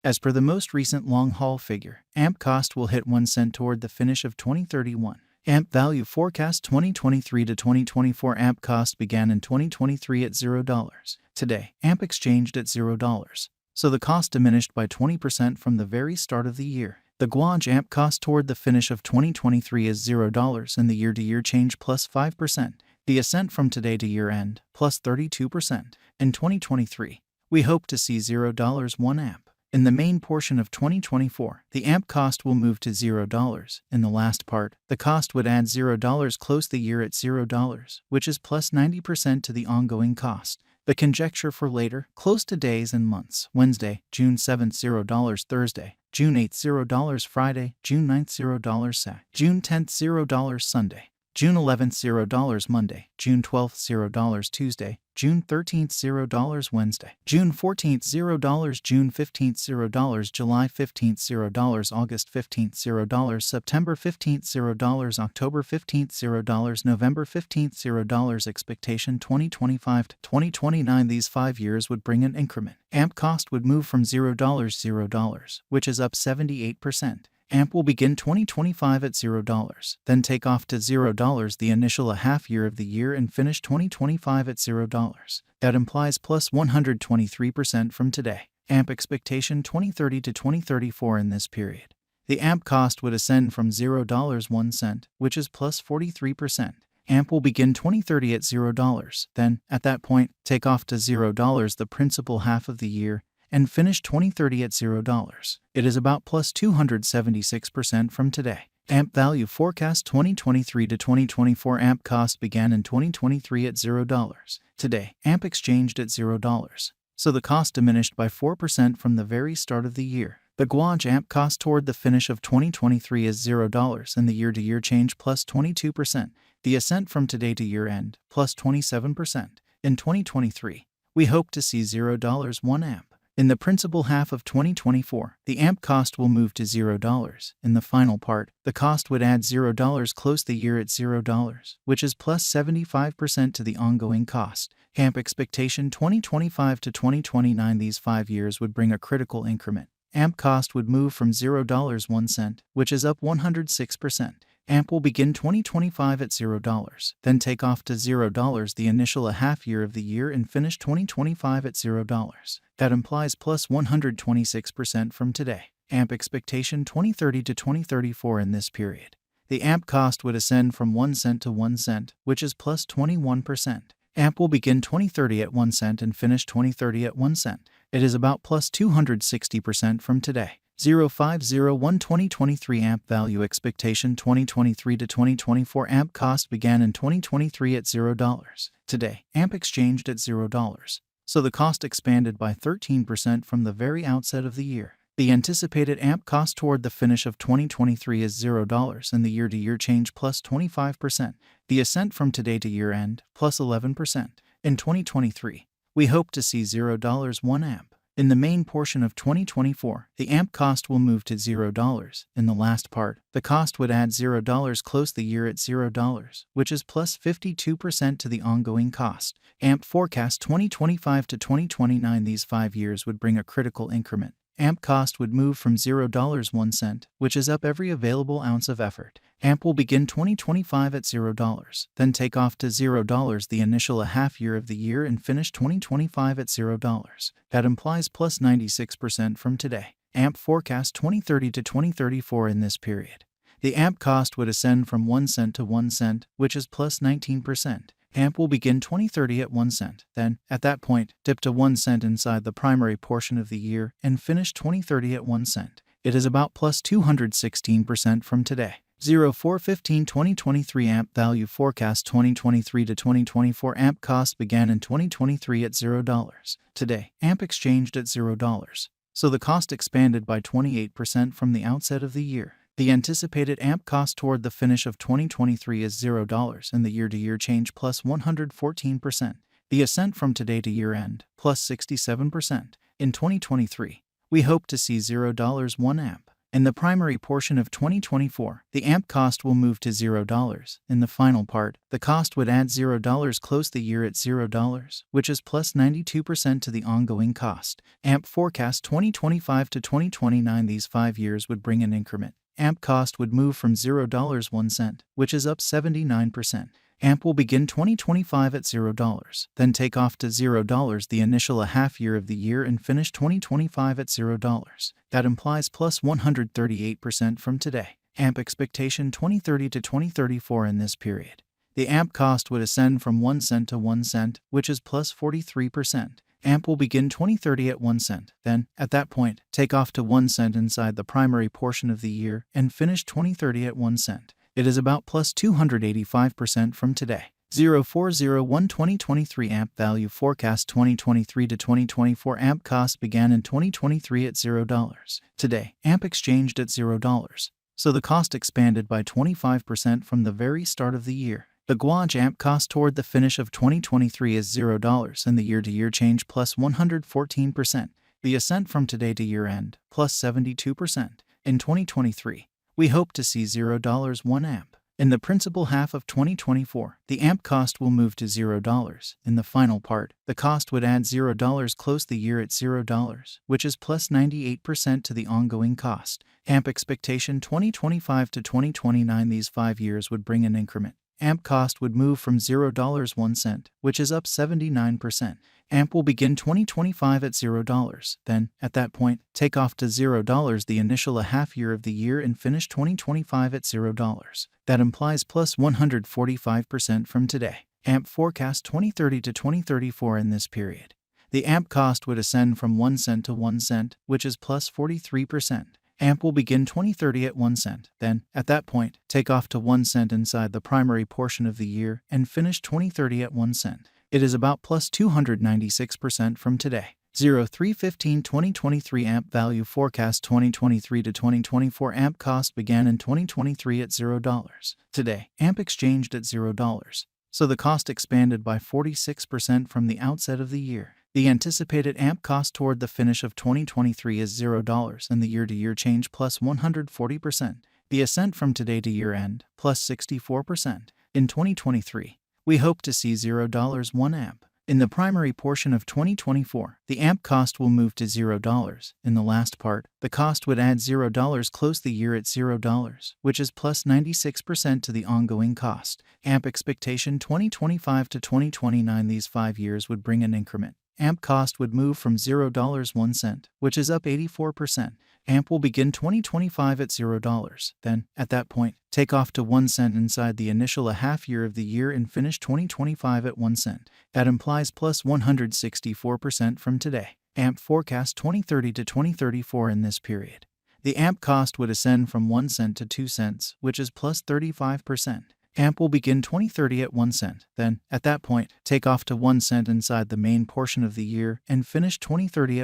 As per the most recent long-haul figure, AMP cost will hit 1 cent toward the finish of 2031. AMP value forecast 2023 to 2024. AMP cost began in 2023 at $0. Today, AMP exchanged at $0. So the cost diminished by 20% from the very start of the year. The Guanj AMP cost toward the finish of 2023 is $0 and the year-to-year change plus 5%. The ascent from today to year-end plus 32%. In 2023, we hope to see $0 1 AMP. In the main portion of 2024, the AMP cost will move to $0. In the last part, the cost would add $0 close the year at $0, which is plus 90% to the ongoing cost. The conjecture for later, close to days and months: Wednesday, June 7th $0, Thursday, June 8th $0, Friday, June 9th $0, Saturday, June 10th $0, Sunday, June 11th $0, Monday, June 12th $0, Tuesday, June 13th $0, Wednesday, June 14th $0, June 15th $0, July 15th $0, August 15th $0, September 15th $0, October 15th $0, November 15th $0. Expectation 2025 to 2029. These 5 years would bring an increment. AMP cost would move from $0, which is up 78%. AMP will begin 2025 at $0, then take off to $0 the initial half year of the year and finish 2025 at $0. That implies plus 123% from today. AMP expectation 2030 to 2034 in this period. The AMP cost would ascend from $0 1 cent, which is plus 43%. AMP will begin 2030 at $0, then, at that point, take off to $0 the principal half of the year, and finish 2030 at $0. It is about plus 276% from today. AMP value forecast 2023 to 2024. AMP cost began in 2023 at $0. Today, AMP exchanged at $0. So the cost diminished by 4% from the very start of the year. The Guanj AMP cost toward the finish of 2023 is $0 and the year-to-year change plus 22%. The ascent from today to year-end plus 27%. In 2023, we hope to see $0 1 AMP. In the principal half of 2024, the AMP cost will move to $0. In the final part, the cost would add $0 close the year at $0, which is plus 75% to the ongoing cost. AMP expectation 2025 to 2029. These 5 years would bring a critical increment. AMP cost would move from $0 1 cent, which is up 106%. AMP will begin 2025 at $0, then take off to $0 the initial half year of the year and finish 2025 at $0. That implies plus 126% from today. AMP expectation 2030 to 2034 in this period. The AMP cost would ascend from 1 cent to 1 cent, which is plus 21%. AMP will begin 2030 at 1 cent and finish 2030 at 1 cent. It is about plus 260% from today. 0501 2023 AMP value expectation 2023 to 2024. AMP cost began in 2023 at $0. Today, AMP exchanged at $0. So the cost expanded by 13% from the very outset of the year. The anticipated AMP cost toward the finish of 2023 is $0 and the year-to-year change plus 25%. The ascent from today to year-end plus 11%. In 2023, we hope to see $0 1 AMP. In the main portion of 2024, the AMP cost will move to $0. In the last part, the cost would add $0 close the year at $0, which is plus 52% to the ongoing cost. AMP forecast 2025 to 2029. These 5 years would bring a critical increment. AMP cost would move from $0 1 cent, which is up every available ounce of effort. AMP will begin 2025 at $0, then take off to $0 the initial half year of the year and finish 2025 at $0. That implies plus 96% from today. AMP forecast 2030 to 2034 in this period. The AMP cost would ascend from 1 cent to 1 cent, which is plus 19%. AMP will begin 2030 at 1 cent, then, at that point, dip to 1 cent inside the primary portion of the year and finish 2030 at 1 cent. It is about plus 216% from today. 0415 2023 AMP value forecast 2023 to 2024. AMP cost began in 2023 at $0. Today, AMP exchanged at $0. So the cost expanded by 28% from the outset of the year. The anticipated AMP cost toward the finish of 2023 is $0 and the year-to-year change plus 114%. The ascent from today to year-end plus 67%. In 2023, we hope to see $0 1 AMP. In the primary portion of 2024, the AMP cost will move to $0. In the final part, the cost would add $0, close the year at $0, which is plus 92% to the ongoing cost. AMP forecast 2025 to 2029, these 5 years would bring an increment. AMP cost would move from $0 1 cent, which is up 79%. AMP will begin 2025 at $0, then take off to $0 the initial a half year of the year and finish 2025 at $0. That implies plus 138% from today. AMP expectation 2030 to 2034 in this period. The AMP cost would ascend from 1 cent to 1 cent, which is plus 43%. AMP will begin 2030 at 1 cent, then, at that point, take off to 1 cent inside the primary portion of the year and finish 2030 at 1 cent. It is about plus 285% from today. 0401 2023 AMP value forecast 2023 to 2024 AMP cost began in 2023 at $0. Today, AMP exchanged at $0. So the cost expanded by 25% from the very start of the year. The Guaj AMP cost toward the finish of 2023 is $0 and the year-to-year change plus 114%. The ascent from today to year-end plus 72%. In 2023, we hope to see $0 1 AMP. In the principal half of 2024, the AMP cost will move to $0. In the final part, the cost would add $0, close the year at $0, which is plus 98% to the ongoing cost. AMP expectation 2025 to 2029, these 5 years would bring an increment. AMP cost would move from $0 1 cent, which is up 79%. AMP will begin 2025 at $0, then, at that point, take off to $0 the initial a half year of the year and finish 2025 at $0. That implies plus 145% from today. AMP forecast 2030 to 2034 in this period. The AMP cost would ascend from 1 cent to 1 cent, which is plus 43%. AMP will begin 2030 at 1 cent, then, at that point, take off to 1 cent inside the primary portion of the year and finish 2030 at 1 cent. It is about plus 296% from today. 0315 2023 AMP value forecast 2023 to 2024 AMP cost began in 2023 at $0. Today, AMP exchanged at $0. So the cost expanded by 46% from the outset of the year. The anticipated AMP cost toward the finish of 2023 is $0 and the year-to-year change plus 140%. The ascent from today to year-end plus 64%. In 2023, we hope to see $0 1 AMP. In the primary portion of 2024, the AMP cost will move to $0. In the last part, the cost would add $0, close the year at $0, which is plus 96% to the ongoing cost. AMP expectation 2025 to 2029, these 5 years would bring an increment. AMP cost would move from $0 1 cent, which is up 84%. AMP will begin 2025 at $0, then, at that point, take off to 1 cent inside the initial a half year of the year and finish 2025 at 1 cent. That implies plus 164% from today. AMP forecast 2030 to 2034 in this period. The AMP cost would ascend from 1 cent to 2 cents, which is plus 35%. AMP will begin 2030 at 1 cent, then, at that point, take off to 1 cent inside the main portion of the year and finish 2030 at